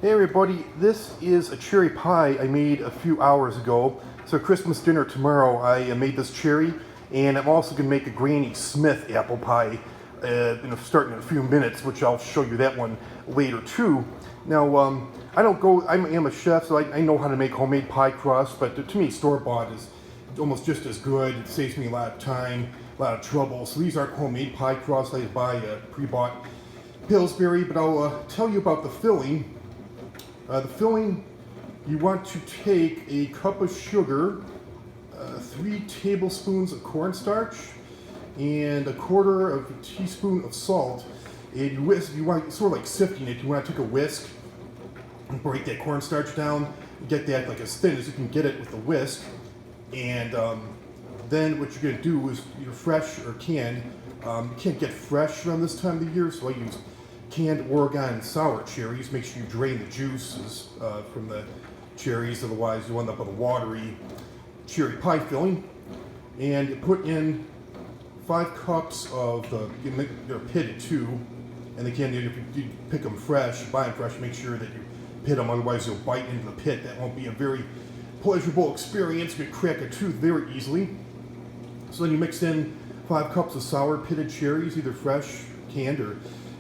Hey everybody, this is a cherry pie I made a few hours ago. So Christmas dinner tomorrow, I made this cherry, and I'm also going to make a Granny Smith apple pie starting in a few minutes, which I'll show you that one later too. Now, I am a chef, so I know how to make homemade pie crust, but to me, store-bought is almost just as good. It saves me a lot of time, a lot of trouble. So these aren't homemade pie crusts. I buy pre-bought Pillsbury, but I'll tell you about the filling. The filling, you want to take a cup of sugar, 3 tablespoons of cornstarch, and a quarter of a teaspoon of salt. And you whisk, you want sort of like sifting it. You want to take a whisk and break that cornstarch down, get that like as thin as you can get it with a whisk. And then what you're going to do is either fresh or canned. You can't get fresh around this time of the year, so I use canned Oregon sour cherries. Make sure you drain the juices from the cherries, otherwise you end up with a watery cherry pie filling. And you put in 5 cups of they're pitted too, and again, if you pick them fresh, buy them fresh, make sure that you pit them, otherwise you'll bite into the pit. That won't be a very pleasurable experience. You can crack a tooth very easily. So then you mix in 5 cups of sour pitted cherries, either fresh, canned, or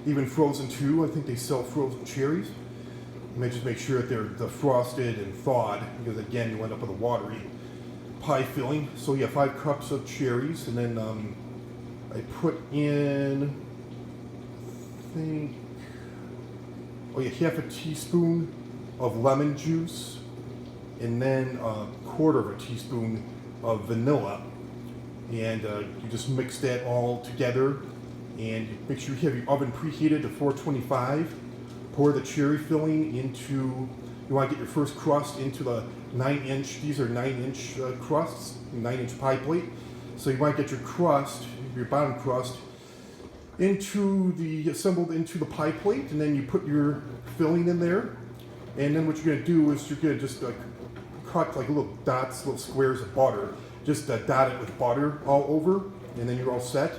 even frozen too. I think they sell frozen cherries. You may just make sure that they're defrosted and thawed, because again, you end up with a watery pie filling. So yeah, 5 cups of cherries, and then I put in, I think, half a teaspoon of lemon juice, and then a quarter of a teaspoon of vanilla. And you just mix that all together, and make sure you have your oven preheated to 425. Pour the cherry filling into, you want to get your first crust into the 9-inch, these are 9-inch crusts, 9-inch pie plate. So you want to get your crust, your bottom crust, assembled into the pie plate, and then you put your filling in there. And then what you're going to do is you're going to just cut like little dots, little squares of butter. Just dot it with butter all over, and then you're all set.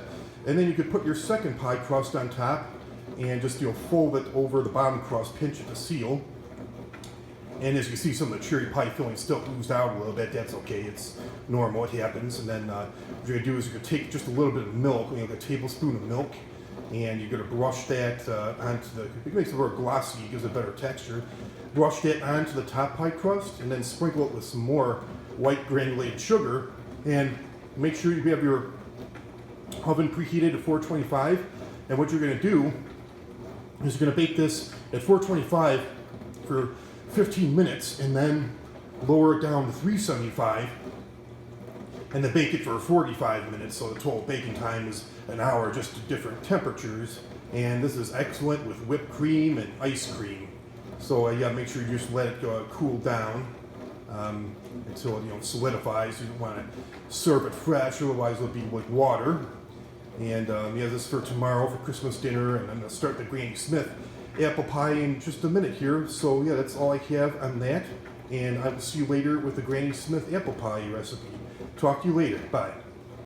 And then you could put your second pie crust on top, and just fold it over the bottom crust, pinch it to seal. And as you see, some of the cherry pie filling still oozed out a little bit. That's okay, it's normal, it happens. And then what you're gonna do is you're gonna take just a little bit of milk, like a tablespoon of milk, and you're gonna brush that onto it makes it more glossy, gives it a better texture. Brush that onto the top pie crust, and then sprinkle it with some more white granulated sugar, and make sure you have your oven preheated to 425. And what you're going to do is you're going to bake this at 425 for 15 minutes, and then lower it down to 375, and then bake it for 45 minutes. So the total baking time is an hour, just at different temperatures. And this is excellent with whipped cream and ice cream. So yeah, make sure you just let it cool down until it solidifies. You don't want to serve it fresh, otherwise it'll be like water. And yeah, this is for tomorrow for Christmas dinner, and I'm going to start the Granny Smith apple pie in just a minute here. So yeah, that's all I have on that, and I will see you later with the Granny Smith apple pie recipe. Talk to you later. Bye.